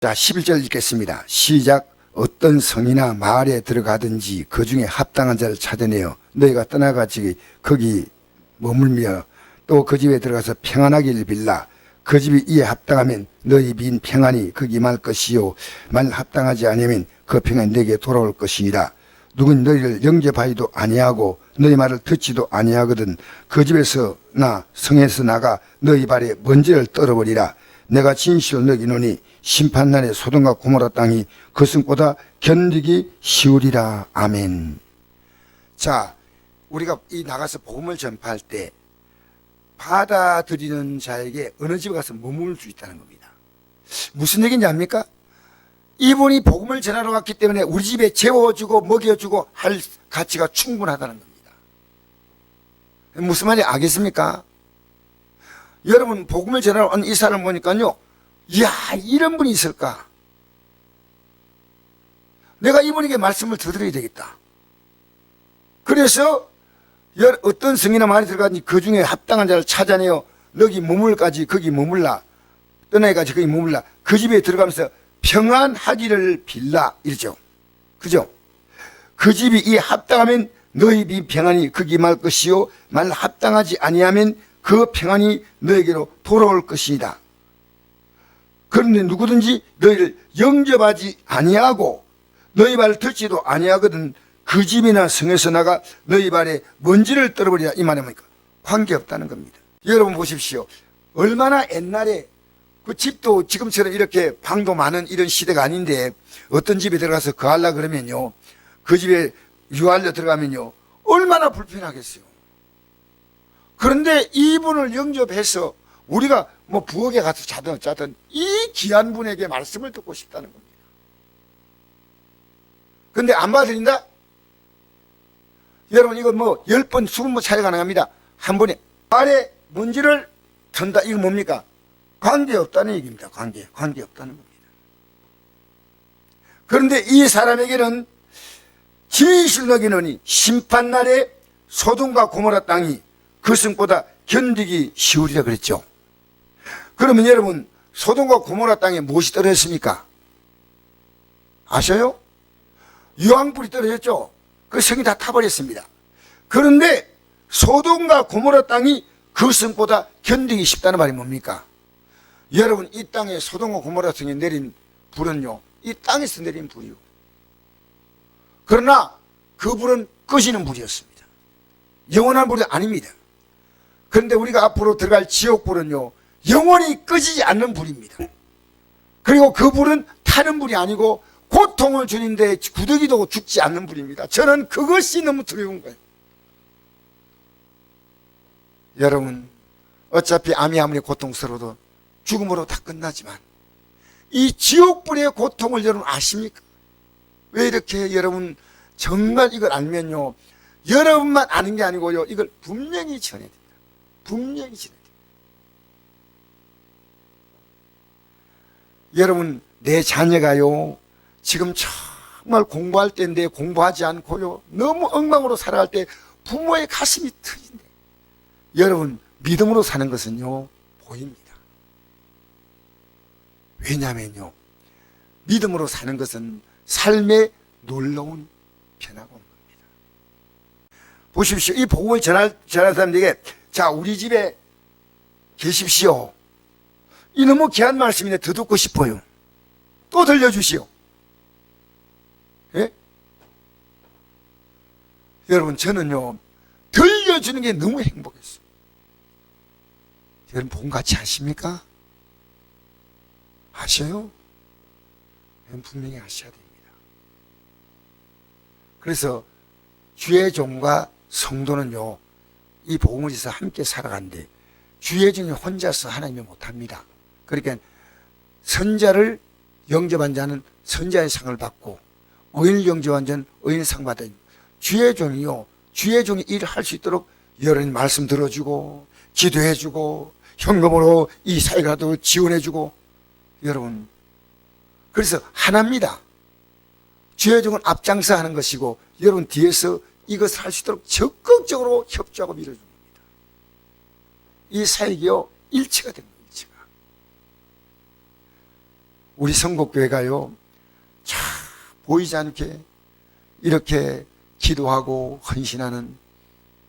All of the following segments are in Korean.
자, 11절 읽겠습니다. 시작. 어떤 성이나 마을에 들어가든지 그 중에 합당한 자를 찾아내어 너희가 떠나가지 거기 머물며 또 그 집에 들어가서 평안하기를 빌라. 그 집이 이에 합당하면 너희 빈 평안이 거기 임할 것이요 만일 합당하지 아니하면 그 평안이 너에게 돌아올 것이니라. 누군 너희를 영접하지도 아니하고 너희 말을 듣지도 아니하거든 그 집에서나 성에서 나가 너희 발에 먼지를 떨어버리라. 내가 진실로 너희노니 심판날에 소돔과 고모라 땅이 그 성보다 견디기 쉬우리라. 아멘. 자, 우리가 이 나가서 복음을 전파할 때 받아들이는 자에게 어느 집에 가서 머물 수 있다는 겁니다. 무슨 얘기인지 압니까? 이분이 복음을 전하러 왔기 때문에 우리 집에 재워주고 먹여주고 할 가치가 충분하다는 겁니다. 무슨 말인지 알겠습니까? 여러분, 복음을 전하러 온 이 사람을 보니까요, 이야, 이런 분이 있을까? 내가 이분에게 말씀을 더 드려야 되겠다. 그래서 어떤 성이나 마을에 들어가니 그 중에 합당한 자를 찾아내어 너기 머물까지 거기 머물라. 떠나기까지 거기 머물라. 그 집에 들어가면서 평안하기를 빌라. 이러죠. 그죠? 그 집이 이 합당하면 너희 빈 평안이 거기 임할 것이요 만일 합당하지 아니하면 그 평안이 너에게로 돌아올 것이다. 그런데 누구든지 너희를 영접하지 아니하고 너희 발을 듣지도 아니하거든 그 집이나 성에서 나가 너희 발에 먼지를 떨어버리라. 이 말이 뭡니까? 관계없다는 겁니다. 여러분 보십시오. 얼마나 옛날에 그 집도 지금처럼 이렇게 방도 많은 이런 시대가 아닌데 어떤 집에 들어가서 거하려 그러면요, 그 집에 유하려 들어가면요 얼마나 불편하겠어요. 그런데 이분을 영접해서 우리가 뭐 부엌에 가서 자든 어쩌든 이 귀한 분에게 말씀을 듣고 싶다는 겁니다. 근데 안 받아들인다? 여러분, 이거 뭐 10번, 20번 차이가 가능합니다. 한 번에 발에 먼지를 턴다. 이거 뭡니까? 관계없다는 얘기입니다. 관계없다는 겁니다. 그런데 이 사람에게는 진실로 너희노니 심판날에 소돔과 고모라 땅이 그 성보다 견디기 쉬우리라 그랬죠. 그러면 여러분, 소돔과 고모라 땅에 무엇이 떨어졌습니까? 아셔요? 유황불이 떨어졌죠. 그 성이 다 타버렸습니다. 그런데 소돔과 고모라 땅이 그 성보다 견디기 쉽다는 말이 뭡니까? 여러분, 이 땅에 소돔과 고모라 성에 내린 불은요, 이 땅에서 내린 불이요. 그러나 그 불은 꺼지는 불이었습니다. 영원한 불이 아닙니다. 그런데 우리가 앞으로 들어갈 지옥불은요, 영원히 꺼지지 않는 불입니다. 그리고 그 불은 타는 불이 아니고 고통을 주는데 구더기도 죽지 않는 불입니다. 저는 그것이 너무 두려운 거예요. 여러분, 어차피 암이 아무리 고통스러워도 죽음으로 다 끝나지만 이 지옥불의 고통을 여러분 아십니까? 왜 이렇게 여러분 정말 이걸 알면요, 여러분만 아는 게 아니고요, 이걸 분명히 전해야 됩니다. 분명히 전해야 됩니다. 여러분, 내 자녀가요 지금 정말 공부할 때인데 공부하지 않고요 너무 엉망으로 살아갈 때 부모의 가슴이 터진대. 여러분, 믿음으로 사는 것은요 보입니다. 왜냐면요, 믿음으로 사는 것은 삶의 놀라운 변화가 온 겁니다. 보십시오. 이 복음을 전할 사람들에게, 자, 우리 집에 계십시오. 이 너무 귀한 말씀인데 더 듣고 싶어요. 또 들려주시오. 예? 여러분, 저는요 들려주는 게 너무 행복했어요. 여러분, 복음 같이 아십니까? 아셔요? 여러분, 분명히 아셔야 됩니다. 그래서 주의 종과 성도는요 이 복음을 위해서 함께 살아가는데 주의 종이 혼자서 하나님이 못합니다. 그러니까 선자를 영접한 자는 선자의 상을 받고 의인을 영접한 자는 의인의 상 받아야 됩니다. 주의 종이요, 주의 종이 일을 할 수 있도록 여러분 말씀 들어주고 기도해주고 현금으로 이 사회가도 지원해주고, 여러분, 그래서 하나입니다. 주의 종은 앞장서 하는 것이고 여러분 뒤에서 이것을 할 수 있도록 적극적으로 협조하고 밀어주는 겁니다. 이 사역이요 일체가 됩니다. 일체가. 우리 성곡교회가요, 참 보이지 않게 이렇게 기도하고 헌신하는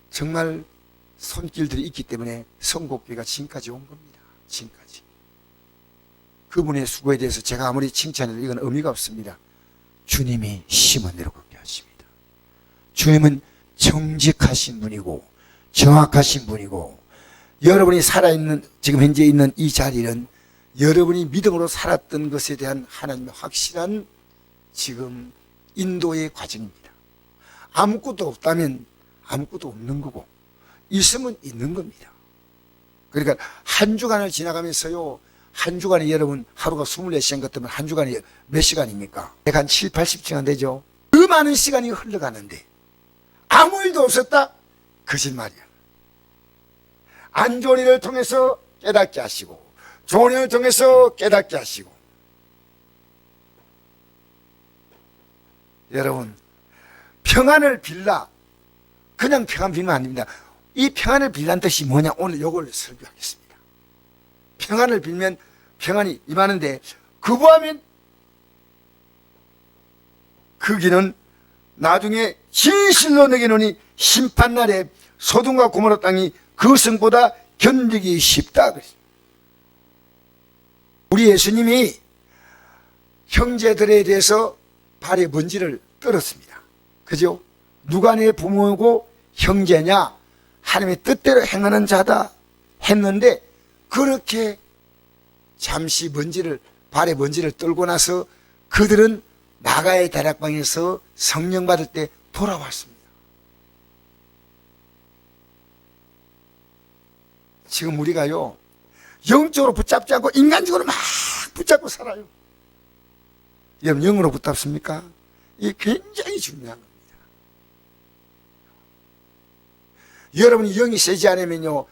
정말 손길들이 있기 때문에 성곡교회가 지금까지 온 겁니다. 지금까지. 그분의 수고에 대해서 제가 아무리 칭찬해도 이건 의미가 없습니다. 주님이 심은 대로 걷게 하십니다. 주님은 정직하신 분이고 정확하신 분이고, 여러분이 살아있는 지금 현재 있는 이 자리는 여러분이 믿음으로 살았던 것에 대한 하나님의 확실한 지금 인도의 과정입니다. 아무것도 없다면 아무것도 없는 거고, 있으면 있는 겁니다. 그러니까 한 주간을 지나가면서요, 한 주간에 여러분 하루가 24시간 같으면 한 주간이 몇 시간입니까? 한 7, 80시간 되죠. 그 많은 시간이 흘러가는데 아무 일도 없었다? 거짓말이야. 안 좋은 일을 통해서 깨닫게 하시고, 좋은 일을 통해서 깨닫게 하시고. 여러분, 평안을 빌라. 그냥 평안 빌면 안 됩니다. 이 평안을 빌라는 뜻이 뭐냐? 오늘 이걸 설교하겠습니다. 평안을 빌면 평안이 임하는데, 거부하면 그 길은 나중에 진실로 내게 노니 심판날에 소돔과 고모라 땅이 그 성보다 견디기 쉽다. 우리 예수님이 형제들에 대해서 발에 먼지를 떨었습니다. 그죠? 누가 내 부모이고 형제냐? 하나님의 뜻대로 행하는 자다 했는데, 그렇게 잠시 발에 먼지를 떨고 나서 그들은 마가의 다락방에서 성령 받을 때 돌아왔습니다. 지금 우리가요, 영적으로 붙잡지 않고 인간적으로 막 붙잡고 살아요. 여러분, 영으로 붙잡습니까? 이게 굉장히 중요한 겁니다. 여러분이 영이 세지 않으면요,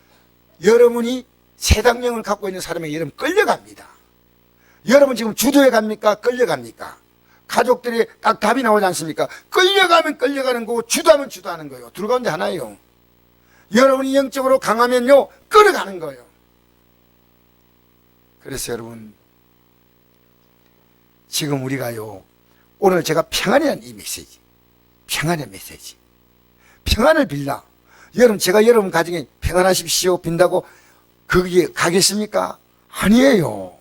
여러분이 세당령을 갖고 있는 사람에게 여러분 끌려갑니다. 여러분 지금 주도에 갑니까? 끌려갑니까? 가족들이 딱 답이 나오지 않습니까? 끌려가면 끌려가는 거고, 주도하면 주도하는 거예요. 둘 가운데 하나예요. 여러분이 영적으로 강하면요, 끌어가는 거예요. 그래서 여러분, 지금 우리가요, 오늘 제가 평안이라는 이 메시지, 평안의 메시지, 평안을 빌라. 여러분, 제가 여러분 가정에 평안하십시오 빈다고 거기에 가겠습니까? 아니에요.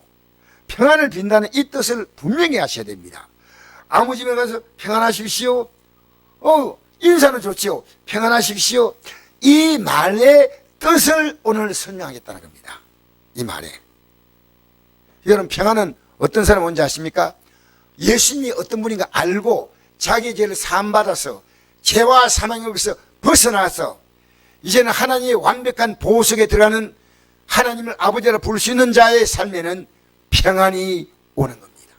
평안을 빈다는 이 뜻을 분명히 하셔야 됩니다. 아무 집에 가서 평안하십시오, 인사는 좋지요. 평안하십시오, 이 말의 뜻을 오늘 설명하겠다는 겁니다. 이 말에. 여러분, 평안은 어떤 사람 뭔지 아십니까? 예수님이 어떤 분인가 알고 자기 죄를 사함받아서 죄와 사망에서 벗어나서 이제는 하나님의 완벽한 보호 속에 들어가는, 하나님을 아버지라 부를 수 있는 자의 삶에는 평안이 오는 겁니다.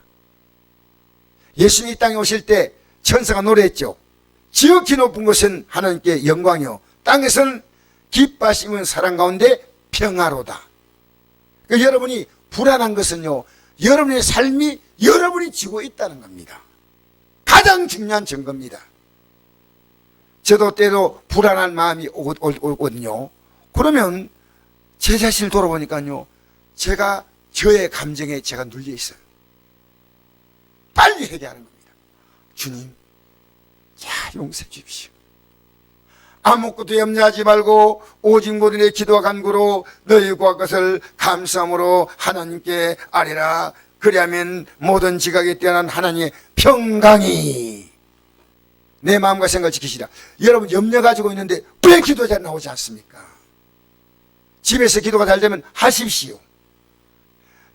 예수님이 이 땅에 오실 때 천사가 노래했죠. 지극히 높은 곳은 하나님께 영광이요, 땅에서는 기뻐하심은 사랑 가운데 평화로다. 그러니까 여러분이 불안한 것은요, 여러분의 삶이 여러분이 지고 있다는 겁니다. 가장 중요한 증거입니다. 저도 때로 불안한 마음이 오거든요. 그러면 제 자신을 돌아보니까요, 제가 저의 감정에 제가 눌려 있어요. 빨리 회개하는 겁니다. 주님, 자, 용서해 주십시오. 아무것도 염려하지 말고 오직 모든 의 기도와 간구로 너희 구할 것을 감사함으로 하나님께 아뢰라. 그리하면 모든 지각에 뛰어난 하나님의 평강이 내 마음과 생각을 지키시라. 여러분, 염려 가지고 있는데 왜 기도 잘 나오지 않습니까? 집에서 기도가 잘 되면 하십시오.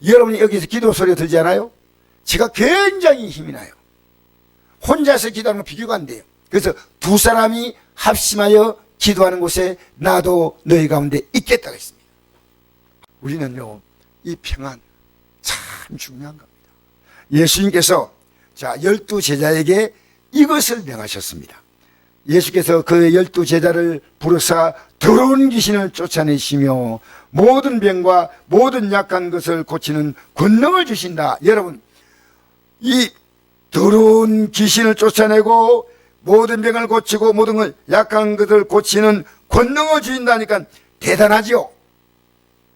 여러분이 여기서 기도 소리가 들지 않아요? 제가 굉장히 힘이 나요. 혼자서 기도하는 건 비교가 안 돼요. 그래서 두 사람이 합심하여 기도하는 곳에 나도 너희 가운데 있겠다고 했습니다. 우리는요, 이 평안 참 중요한 겁니다. 예수님께서 12 제자에게 이것을 명하셨습니다. 예수께서 그 12 제자를 부르사 더러운 귀신을 쫓아내시며 모든 병과 모든 약한 것을 고치는 권능을 주신다. 여러분, 이 더러운 귀신을 쫓아내고 모든 병을 고치고 모든 약한 것을 고치는 권능을 주신다니까 대단하죠.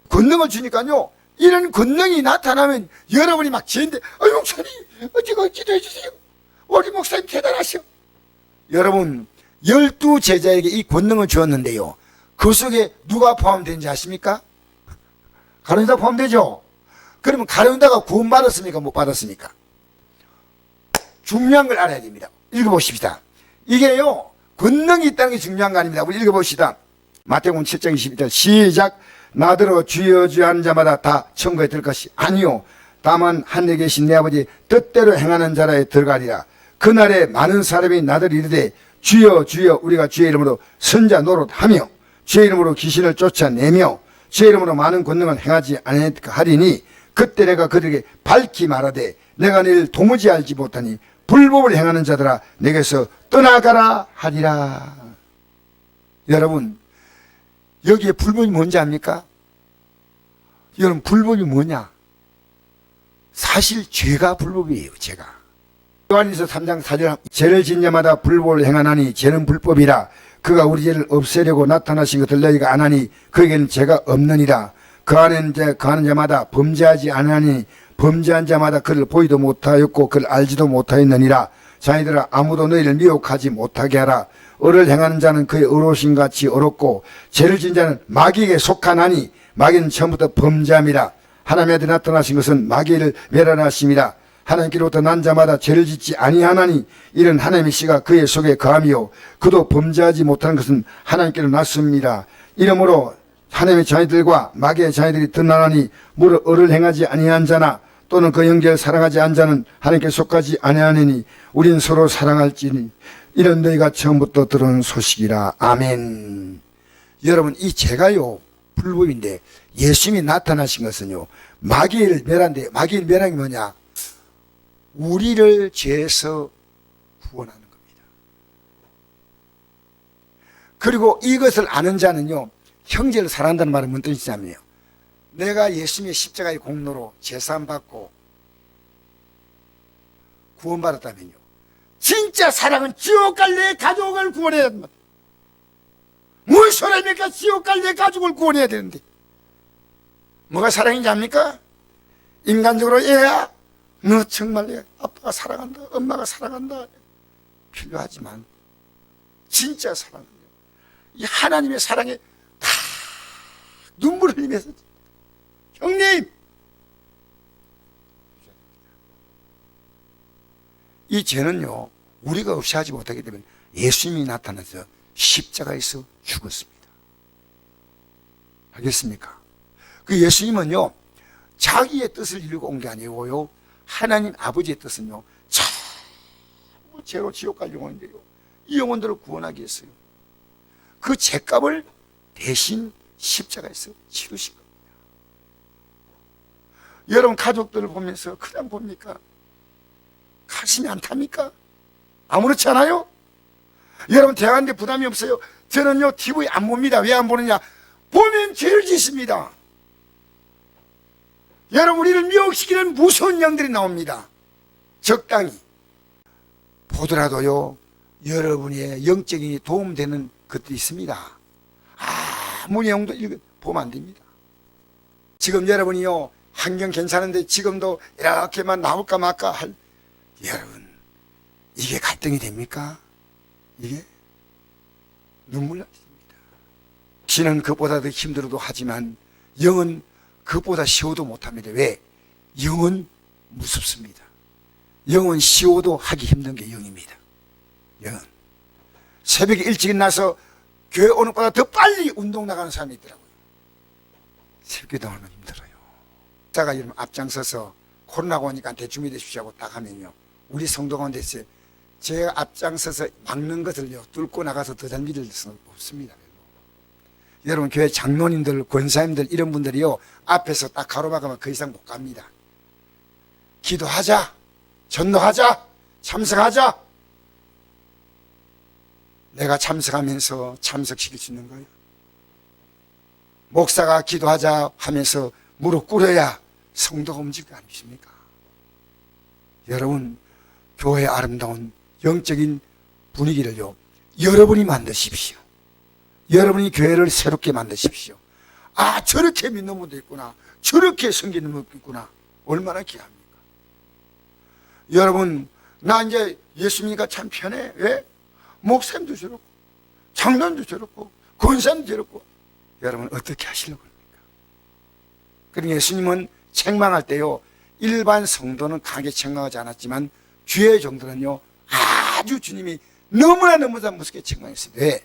권능을 주니까요, 이런 권능이 나타나면 여러분이 막 지는데 목사님 어찌가 기도해 주세요. 우리 목사님 대단하셔. 여러분 12제자에게 이 권능을 주었는데요, 그 속에 누가 포함되는지 아십니까? 가룟유다 포함되죠. 그러면 가룟유다가 구원받았습니까? 못 받았습니까? 중요한 걸 알아야 됩니다. 읽어보십시다. 이게요, 권능이 있다는 게 중요한 거 아닙니다. 우리 읽어봅시다. 마태복음 7장 22절 시작. 나더러 주여 주여 하는 자마다 다 천국에 들 것이 아니요 다만 하늘에 계신 내 아버지 뜻대로 행하는 자라에 들어가리라. 그날에 많은 사람이 나더러 이르되 주여 주여 우리가 주의 이름으로 선자 노릇하며 주의 이름으로 귀신을 쫓아내며 주의 이름으로 많은 권능을 행하지 아니하리니 그때 내가 그들에게 밝히 말하되 내가 너희를 도무지 알지 못하니 불법을 행하는 자들아 내게서 떠나가라 하리라. 여러분 여기에 불법이 뭔지 압니까? 여러분 불법이 뭐냐? 사실 죄가 불법이에요. 죄가. 요한일서 3장 4절 죄를 지은 자마다 불법을 행하나니 죄는 불법이라. 그가 우리 죄를 없애려고 나타나신 것을 너희가 아나니 그에게는 죄가 없느니라. 그 안에는 거하는 자마다 범죄하지 않으니 범죄한 자마다 그를 보이도 못하였고 그를 알지도 못하였느니라. 자기들아 아무도 너희를 미혹하지 못하게 하라. 의를 행하는 자는 그의 의로우신 같이 의롭고 죄를 지은 자는 마귀에게 속하나니 마귀는 처음부터 범죄함이라. 하나님의 아들이 나타나신 것은 마귀를 멸하심이라. 하나님께로부터 난 자마다 죄를 짓지 아니하나니 이는 하나님의 씨가 그의 속에 거함이요 그도 범죄하지 못하는 것은 하나님께로 났습니다. 이러므로 하나님의 자녀들과 마귀의 자녀들이 드러나니 무릇 의를 행하지 아니한 자나 또는 그 형제를 사랑하지 않은 자는 하나님께 속하지 아니하느니 우린 서로 사랑할지니 이런 너희가 처음부터 들은 소식이라. 아멘. 여러분 이 죄가요 불법인데 예수님이 나타나신 것은요 마귀를 멸한데, 마귀를 멸한 게 뭐냐? 우리를 죄에서 구원하는 겁니다. 그리고 이것을 아는 자는요 형제를 사랑한다는 말은 무슨 뜻이냐면요, 내가 예수님의 십자가의 공로로 제사함 받고 구원받았다면요 진짜 사랑은 지옥 갈 내 가족을 구원해야 된다. 뭔 소리입니까? 지옥 갈 내 가족을 구원해야 되는데 뭐가 사랑인지 압니까? 인간적으로 얘야 너 정말 내 아빠가 사랑한다, 엄마가 사랑한다 필요하지만 진짜 사랑은요 이 하나님의 사랑에 다 눈물 흘리면서 형님 이 죄는요 우리가 없이 하지 못하기 때문에 예수님이 나타나서 십자가에서 죽었습니다. 알겠습니까? 그 예수님은요 자기의 뜻을 이루고 온 게 아니고요 하나님 아버지의 뜻은요 전부 죄로 지옥 갈 영혼인데요 이 영혼들을 구원하기 위해서요 그 죄값을 대신 십자가에서 치르신 겁니다. 여러분 가족들을 보면서 그냥 봅니까? 가슴이 안 탑니까? 아무렇지 않아요? 여러분 대화하는데 부담이 없어요? 저는요 TV 안 봅니다. 왜 안 보느냐? 보면 죄를 짓습니다. 여러분 우리를 미혹시키는 무서운 영들이 나옵니다. 적당히 보더라도요 여러분의 영적인 도움되는 것들이 있습니다. 아무 내용도 보면 안 됩니다. 지금 여러분이요 환경 괜찮은데 지금도 이렇게만 나올까 말까 할 여러분 이게 갈등이 됩니까? 이게 눈물 나십니다. 신은 그보다 더 힘들어도 하지만 영은 그보다 쉬워도 못합니다. 왜? 영은 무섭습니다. 영은 쉬워도 하기 힘든 게 영입니다. 영은 새벽에 일찍 나서 교회 오는 것보다 더 빨리 운동 나가는 사람이 있더라고요. 새벽에 나오면 힘들어요. 자가 여러분 앞장서서 코로나가 오니까 대충 믿으십시오 하고 딱 하면요 우리 성도 가운데서 제가 앞장서서 막는 것을요 뚫고 나가서 더 잘 믿을 수는 없습니다. 여러분 교회 장로님들 권사님들 이런 분들이요 앞에서 딱 가로막으면 그 이상 못 갑니다. 기도하자, 전도하자, 참석하자. 내가 참석하면서 참석시킬 수 있는 거예요. 목사가 기도하자 하면서 무릎 꿇어야 성도가 움직일 거 아니십니까? 여러분 교회의 아름다운 영적인 분위기를요 여러분이 만드십시오. 여러분이 교회를 새롭게 만드십시오. 아, 저렇게 믿는 분도 있구나, 저렇게 섬기는 분도 있구나. 얼마나 귀합니까? 여러분, 나 이제 예수 믿으니까 참 편해. 왜? 목사님도 저렇고 장로님도 저렇고 권사님도 저렇고. 여러분, 어떻게 하시려고 합니까? 그러니 예수님은 책망할 때요, 일반 성도는 강하게 책망하지 않았지만 주의 종들은요, 아주 주님이 너무나 무섭게 책망했어요. 왜?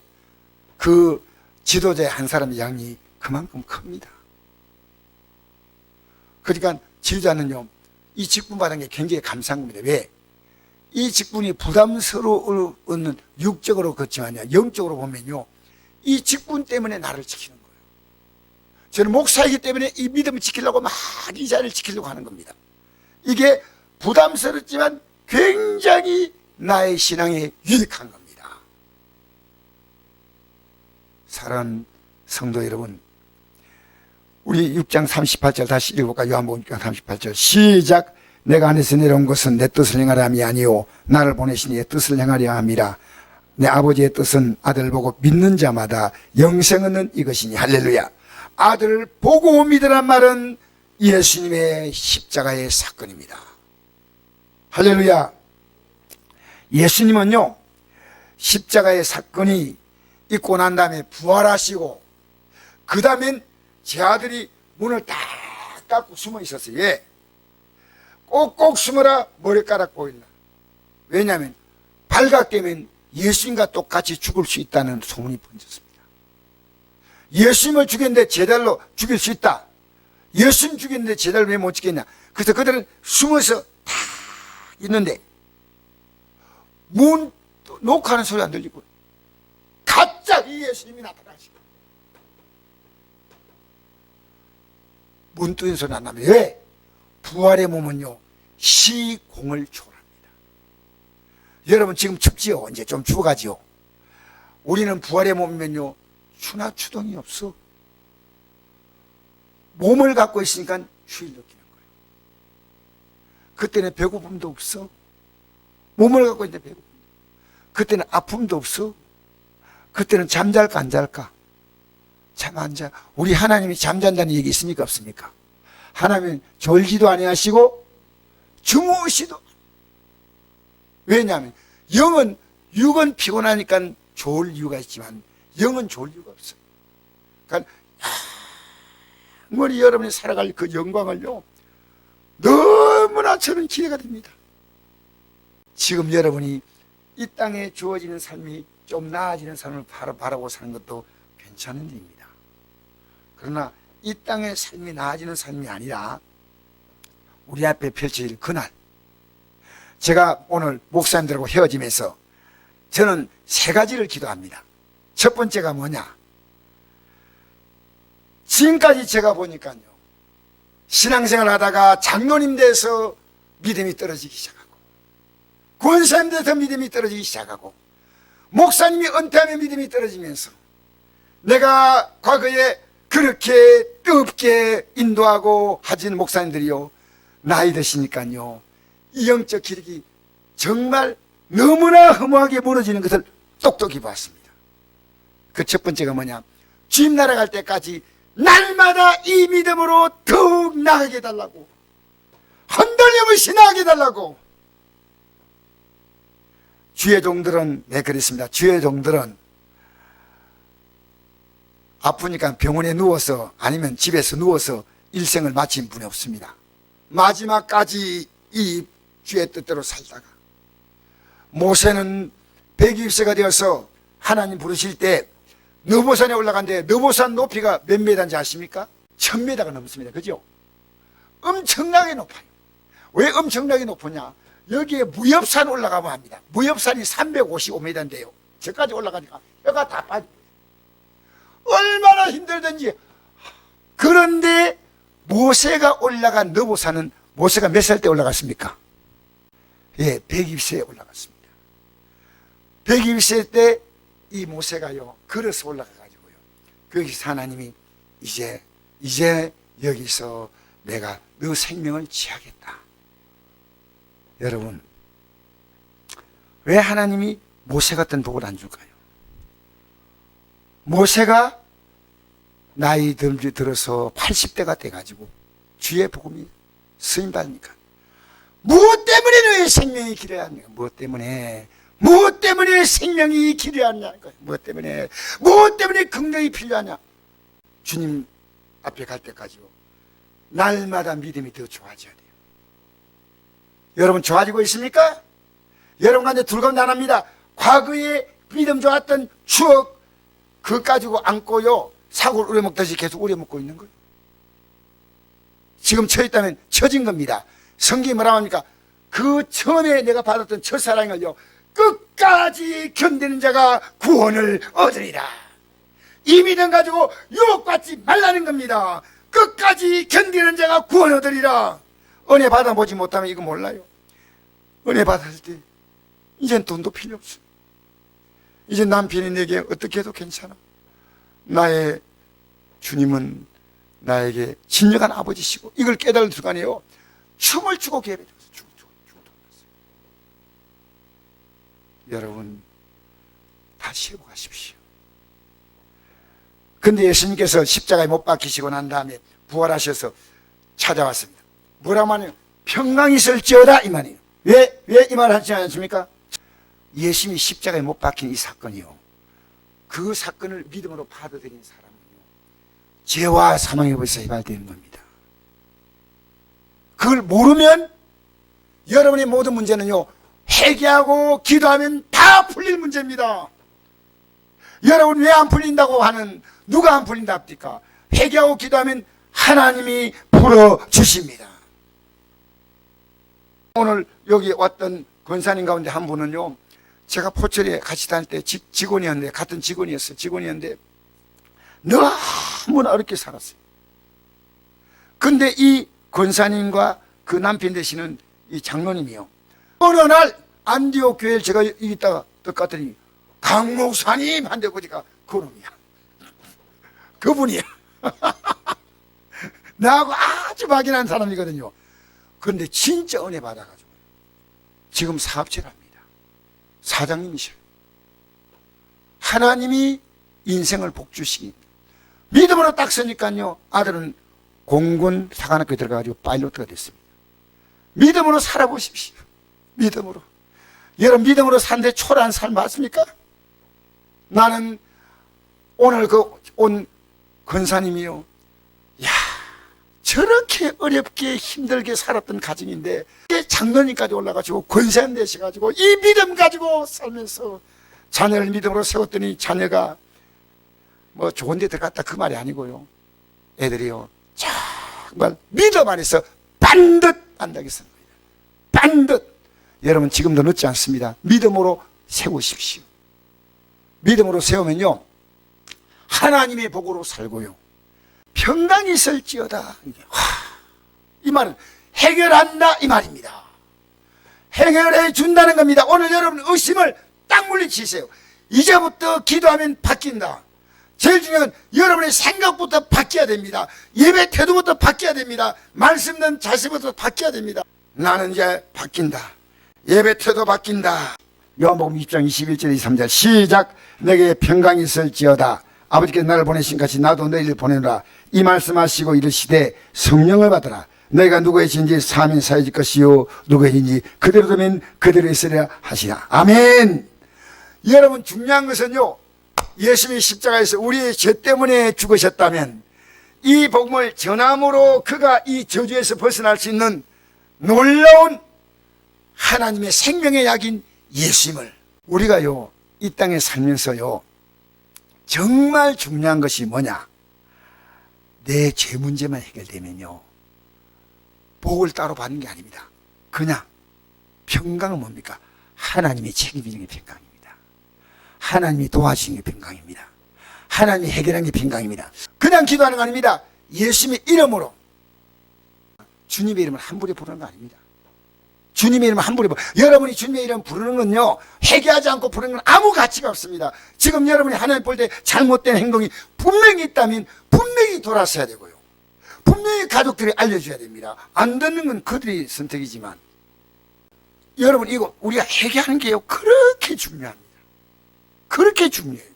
그 지도자의 한 사람의 양이 그만큼 큽니다. 그러니까 지도자는요, 이 직분 받은 게 굉장히 감사한 겁니다. 왜? 이 직분이 부담스러운 육적으로 그렇지만요, 영적으로 보면요, 이 직분 때문에 나를 지키는 거예요. 저는 목사이기 때문에 이 믿음을 지키려고 막 이 자리를 지키려고 하는 겁니다. 이게 부담스럽지만 굉장히 나의 신앙에 유익한 겁니다. 사랑하는 성도 여러분, 우리 6장 38절 다시 읽어볼까요? 요한복음 6장 38절 시작. 내가 하늘에서 내려온 것은 내 뜻을 행하려 함이 아니요 나를 보내신 이의 뜻을 행하려 함이라. 내 아버지의 뜻은 아들을 보고 믿는 자마다 영생 얻는 이것이니. 할렐루야. 아들을 보고 믿으란 말은 예수님의 십자가의 사건입니다. 할렐루야. 예수님은요, 십자가의 사건이 있고 난 다음에 부활하시고, 그 다음엔 제 아들이 문을 딱 닫고 숨어 있었어요. 왜? 꼭꼭 숨어라, 머리카락 보인다. 왜냐하면 발각되면 예수님과 똑같이 죽을 수 있다는 소문이 번졌습니다. 예수님을 죽였는데 제달로 죽일 수 있다. 예수님 죽였는데 제달로 왜 못 죽겠냐. 그래서 그들은 숨어서 다 있는데 문 녹화하는 소리 안 들리고 갑자기 예수님이 나타나시고 문 뚫린 소리 안 나면. 왜? 부활의 몸은요, 시공을 초월합니다. 여러분, 지금 춥지요? 이제 좀 추워가지요. 우리는 부활의 몸이면요, 추나 추동이 없어. 몸을 갖고 있으니까 추위를 느끼는 거예요. 그때는 배고픔도 없어. 몸을 갖고 있는데 배고픔. 그때는 아픔도 없어. 그때는 잠잘까 안 잘까? 잠 안 자. 우리 하나님이 잠잔다는 얘기 있습니까 없습니까? 하나님은 졸지도 아니하시고 주무시도. 왜냐하면 영은, 육은 피곤하니까 좋을 이유가 있지만 영은 좋을 이유가 없어요. 그러니까 아무리 여러분이 살아갈 그 영광을요, 너무나 저는 기대가 됩니다. 지금 여러분이 이 땅에 주어지는 삶이 좀 나아지는 삶을 바라보고 사는 것도 괜찮은 일입니다. 그러나 이 땅의 삶이 나아지는 삶이 아니라 우리 앞에 펼쳐질 그날, 제가 오늘 목사님들하고 헤어지면서 저는 세 가지를 기도합니다. 첫 번째가 뭐냐? 지금까지 제가 보니까요, 신앙생활 하다가 장로님 돼서 믿음이 떨어지기 시작하고, 권사님 돼서 믿음이 떨어지기 시작하고, 목사님이 은퇴하면 믿음이 떨어지면서, 내가 과거에 그렇게 뜨겁게 인도하고 하시는 목사님들이요, 나이 드시니까요, 이 영적 기력이 정말 너무나 허무하게 무너지는 것을 똑똑히 봤습니다. 그 첫 번째가 뭐냐? 주님 나라 갈 때까지 날마다 이 믿음으로 더욱 나아가게 해달라고, 흔들림없이 나아가게 해달라고. 주의 종들은, 네, 그렇습니다. 주의 종들은 아프니까 병원에 누워서 아니면 집에서 누워서 일생을 마친 분이 없습니다. 마지막까지 이 주의 뜻대로 살다가, 모세는 120세가 되어서 하나님 부르실 때 느보산에 올라간데, 느보산 높이가 몇 메다인지 아십니까? 1000m가 넘습니다. 그죠? 엄청나게 높아요. 왜 엄청나게 높으냐? 여기에 무협산 올라가면 합니다. 무협산이 355m인데요. 저까지 올라가니까 뼈가 다 빠지고 얼마나 힘들든지. 그런데 모세가 올라간 느보산은, 모세가 몇 살 때 올라갔습니까? 예, 120세에 올라갔습니다. 120세 때 이 모세가요, 걸어서 올라가가지고요, 거기서 하나님이 이제 여기서 내가 너 생명을 취하겠다. 여러분, 왜 하나님이 모세 같은 복을 안 줄까요? 모세가 나이 들어서 80대가 돼가지고 주의 복음이 쓰임받으니까 무엇 때문에 너의 생명이 길어야 하냐? 무엇 때문에 생명이 길어야 하냐? 무엇 때문에 긍정이 필요하냐? 주님 앞에 갈 때까지요, 날마다 믿음이 더 좋아져야 돼요. 여러분 좋아지고 있습니까? 여러분 가운데 둘감 나납니다. 과거에 믿음 좋았던 추억 그거 가지고 안고요, 사고를 우려먹듯이 계속 우려먹고 있는 거예요. 지금 처했다면 처진 겁니다. 성경이 뭐라고 합니까? 그 처음에 내가 받았던 첫사랑을요, 끝까지 견디는 자가 구원을 얻으리라. 이 믿음 가지고 유혹받지 말라는 겁니다. 끝까지 견디는 자가 구원을 얻으리라. 은혜 받아보지 못하면 이거 몰라요. 은혜 받았을 때 이젠 돈도 필요 없어. 이제 남편이 내게 어떻게 해도 괜찮아. 나의 주님은 나에게 진정한 아버지시고, 이걸 깨달은 순간에요, 춤을 추고 예배드렸어요. 추고 돌았어요. 여러분 다시 회복하십시오. 근데 예수님께서 십자가에 못 박히시고 난 다음에 부활하셔서 찾아왔습니다. 뭐라고 하냐면 평강이 있을지어다 이 말이에요. 왜 이 말을 하지 않습니까? 예수님이 십자가에 못 박힌 이 사건이요, 그 사건을 믿음으로 받아들인 사람은요, 죄와 사망의 벌써 해발되는 겁니다. 그걸 모르면 여러분의 모든 문제는요, 회개하고 기도하면 다 풀릴 문제입니다. 여러분 왜 안 풀린다고 하는, 누가 안 풀린다 합니까? 회개하고 기도하면 하나님이 풀어주십니다. 오늘 여기 왔던 권사님 가운데 한 분은요, 제가 포철에 같이 다닐 때 직원이었는데, 같은 직원이었는데 너무나 어렵게 살았어요. 근데 이 권사님과 그 남편 되시는 이 장로님이요, 어느 날 안디옥 교회를 제가 있다가 떡갔더니 강 목사님 한데 보니까 그놈이야. 그분이야. 나하고 아주 막연한 사람이거든요. 그런데 진짜 은혜 받아가지고 지금 사업체를 합니다. 사장님이셔요. 하나님이 인생을 복주시기, 믿음으로 딱 서니까요, 아들은 공군 사관학교에 들어가가지고 파일로트가 됐습니다. 믿음으로 살아보십시오. 믿음으로. 여러분 믿음으로 사는데 초라한 삶 맞습니까? 나는 오늘 온 권사님이요, 야, 저렇게 어렵게 힘들게 살았던 가정인데 장로님까지 올라가지고 권사님 되셔가지고 이 믿음 가지고 살면서 자녀를 믿음으로 세웠더니 자녀가 뭐 좋은 데 들어갔다 그 말이 아니고요, 애들이요 정말 믿음 안에서 반듯 안다겠습니다. 반듯. 여러분 지금도 늦지 않습니다. 믿음으로 세우십시오. 믿음으로 세우면요, 하나님의 복으로 살고요, 평강이 있을지어다. 이 말은 해결한다 이 말입니다. 해결해 준다는 겁니다. 오늘 여러분 의심을 딱 물리치세요. 이제부터 기도하면 바뀐다. 제일 중요한 건 여러분의 생각부터 바뀌어야 됩니다. 예배 태도부터 바뀌어야 됩니다. 말씀 듣는 자세부터 바뀌어야 됩니다. 나는 이제 바뀐다. 예배 태도 바뀐다. 요한복음 20장 21절 23절 시작. 내게 평강이 있을지어다. 아버지께서 나를 보내신 같이 나도 너희를 보내노라. 이 말씀하시고 이르시되 성령을 받으라. 너희가 누구의진지 사면 사해질 것이요 누구의진지 그대로 되면 그대로 있으리라 하시라. 아멘. 여러분 중요한 것은요, 예수님이 십자가에서 우리의 죄 때문에 죽으셨다면 이 복음을 전함으로 그가 이 저주에서 벗어날 수 있는 놀라운 하나님의 생명의 약인 예수님을, 우리가요 이 땅에 살면서요 정말 중요한 것이 뭐냐, 내 죄 문제만 해결되면요 복을 따로 받는 게 아닙니다. 그냥 평강은 뭡니까? 하나님의 책임지는 게 평강입니다. 하나님이 도와주시는 게 평강입니다. 하나님이 해결하는 게 평강입니다. 그냥 기도하는 거 아닙니다. 예수님의 이름으로, 주님의 이름을 함부로 부르는 거 아닙니다. 주님의 이름을 함부로 부르는, 여러분이 주님의 이름 부르는 건요 회개하지 않고 부르는 건 아무 가치가 없습니다. 지금 여러분이 하나님 볼 때 잘못된 행동이 분명히 있다면 분명히 돌아서야 되고요, 분명히 가족들이 알려줘야 됩니다. 안 듣는 건 그들의 선택이지만 여러분 이거 우리가 회개하는 게요 그렇게 중요합니다. 그렇게 중요해요.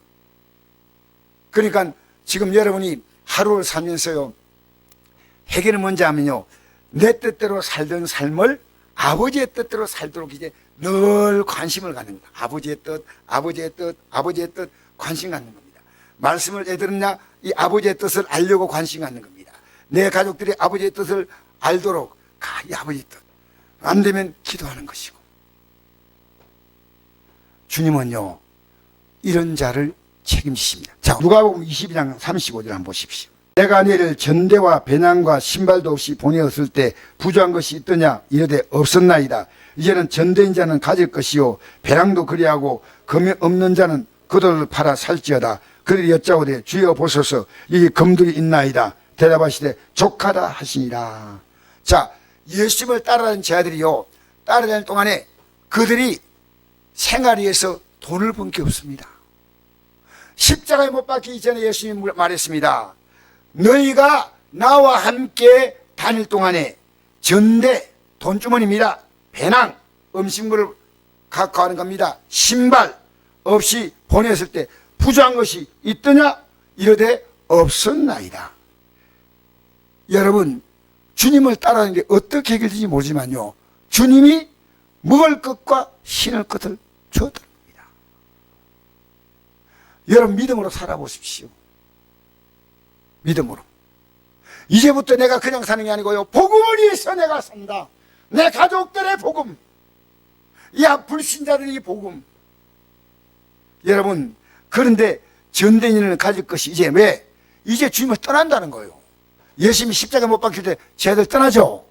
그러니까 지금 여러분이 하루를 살면서요, 해결은 뭔지 하면요, 내 뜻대로 살던 삶을 아버지의 뜻대로 살도록 이제 늘 관심을 갖는 겁니다. 아버지의 뜻, 아버지의 뜻, 아버지의 뜻, 관심 갖는 겁니다. 말씀을 애 들었냐? 이 아버지의 뜻을 알려고 관심 갖는 겁니다. 내 가족들이 아버지의 뜻을 알도록 이 아버지의 뜻. 안 되면 기도하는 것이고. 주님은요, 이런 자를 책임지십니다. 자, 누가복음 22장 35절 한번 보십시오. 내가 너희를 전대와 배낭과 신발도 없이 보내었을 때 부족한 것이 있더냐? 이르되 없었나이다. 이제는 전대인 자는 가질 것이요 배낭도 그리하고 금이 없는 자는 그들을 팔아 살지어다. 그들이 여짜오되 주여 보소서 이 금들이 있나이다. 대답하시되 족하다 하시니라. 자, 예수님을 따라다니는 자들이요, 따라다니는 동안에 그들이 생활을 위해서 돈을 번 게 없습니다. 십자가에 못 박히기 전에 예수님이 말했습니다. 너희가 나와 함께 다닐 동안에 전대, 돈주머니입니다. 배낭, 음식물을 갖고 가는 겁니다. 신발 없이 보냈을 때 부족한 것이 있더냐? 이르되 없었나이다. 여러분, 주님을 따라하는 게 어떻게 해결되는지 모르지만요, 주님이 먹을 것과 신을 것을 주었답니다. 여러분, 믿음으로 살아보십시오. 믿음으로. 이제부터 내가 그냥 사는 게 아니고요, 복음을 위해서 내가 산다. 내 가족들의 복음, 이 불신자들의 복음. 여러분, 그런데 전대인을 가질 것이 이제 왜? 이제 주님을 떠난다는 거예요. 예수님이 십자가 못 박힐 때 쟤들 떠나죠.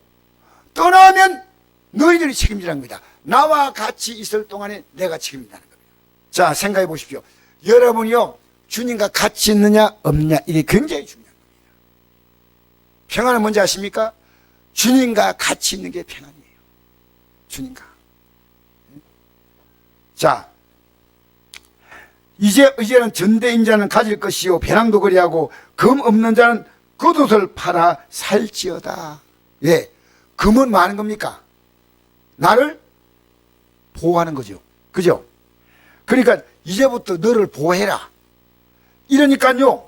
떠나면 너희들이 책임지라는 겁니다. 나와 같이 있을 동안에 내가 책임진다는 겁니다. 자, 생각해 보십시오. 여러분이요, 주님과 같이 있느냐 없느냐, 이게 굉장히 중요한 겁니다. 평안은 뭔지 아십니까? 주님과 같이 있는 게 평안이에요. 주님과. 자, 이제는 전대인 자는 가질 것이요 배낭도 그리하고 금 없는 자는 겉옷을 팔아 살지어다. 예, 금은 뭐 하는 겁니까? 나를 보호하는 거죠. 그죠? 그러니까 이제부터 너를 보호해라. 이러니까요,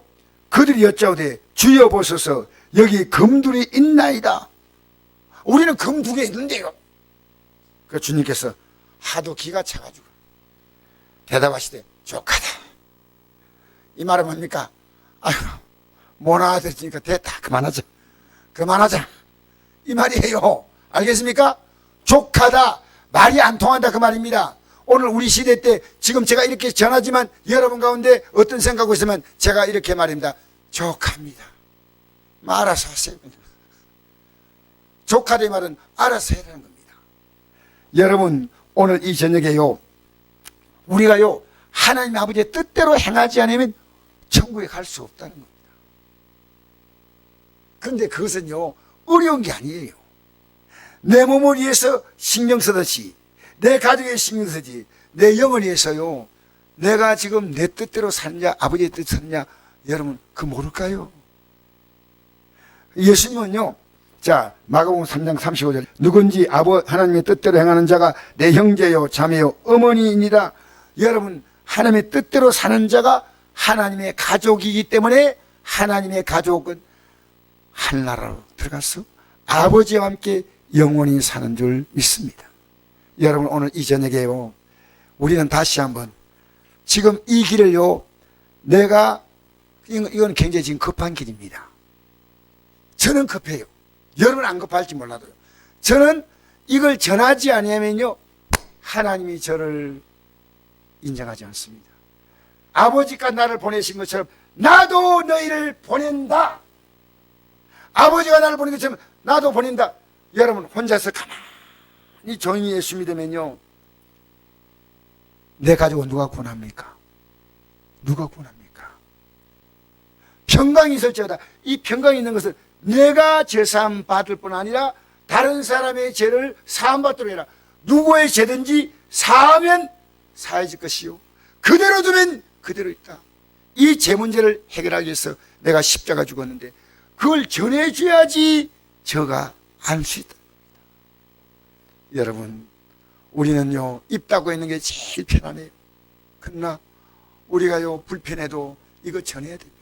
그들이 여짜오되 주여 보소서 여기 금둘이 있나이다. 우리는 금 2개 있는데요. 그 주님께서 하도 기가 차가지고 대답하시되 족하다. 이 말은 뭡니까? 아유, 못 알아들으니까 됐다. 그만하자. 이 말이에요. 알겠습니까? 족하다. 말이 안 통한다. 그 말입니다. 오늘 우리 시대 때 지금 제가 이렇게 전하지만 여러분 가운데 어떤 생각하고 있으면 제가 이렇게 말입니다. 족합니다. 알아서 하세요. 족하다 이 말은 알아서 해라는 겁니다. 여러분, 오늘 이 저녁에요, 우리가요, 하나님 아버지의 뜻대로 행하지 않으면 천국에 갈 수 없다는 겁니다. 그런데 그것은요, 어려운 게 아니에요. 내 몸을 위해서 신경 쓰듯이, 내 가족의 신경 쓰지, 내 영을 위해서요, 내가 지금 내 뜻대로 사느냐, 아버지의 뜻 사느냐, 여러분, 그 모를까요? 예수님은요, 자, 마가복음 3장 35절, 누군지 하나님의 뜻대로 행하는 자가 내 형제요, 자매요, 어머니이니라. 여러분, 하나님의 뜻대로 사는 자가 하나님의 가족이기 때문에 하나님의 가족은 하늘나라로 들어가서 아버지와 함께 영원히 사는 줄 믿습니다. 여러분, 오늘 이 저녁에요, 우리는 다시 한번 지금 이 길을요, 이건 굉장히 지금 급한 길입니다. 저는 급해요. 여러분 안 급할지 몰라도요. 저는 이걸 전하지 아니하면요, 하나님이 저를 인정하지 않습니다. 아버지가 나를 보내신 것처럼 나도 너희를 보낸다. 아버지가 나를 보낸 것처럼 나도 보낸다. 여러분, 혼자서 가만히 조용히 예수 믿으면요, 내 가족은 누가 구원합니까? 누가 구원합니까? 평강이 있을지어다. 이 평강이 있는 것은 내가 죄사함 받을 뿐 아니라 다른 사람의 죄를 사함받도록 해라. 누구의 죄든지 사하면 사해질 것이요, 그대로 두면 그대로 있다. 이 죄 문제를 해결하기 위해서 내가 십자가 죽었는데 그걸 전해줘야지 저가 알 수 있다. 여러분, 우리는요, 입 닫고 있는 게 제일 편하네요. 그러나 우리가요, 불편해도 이거 전해야 됩니다.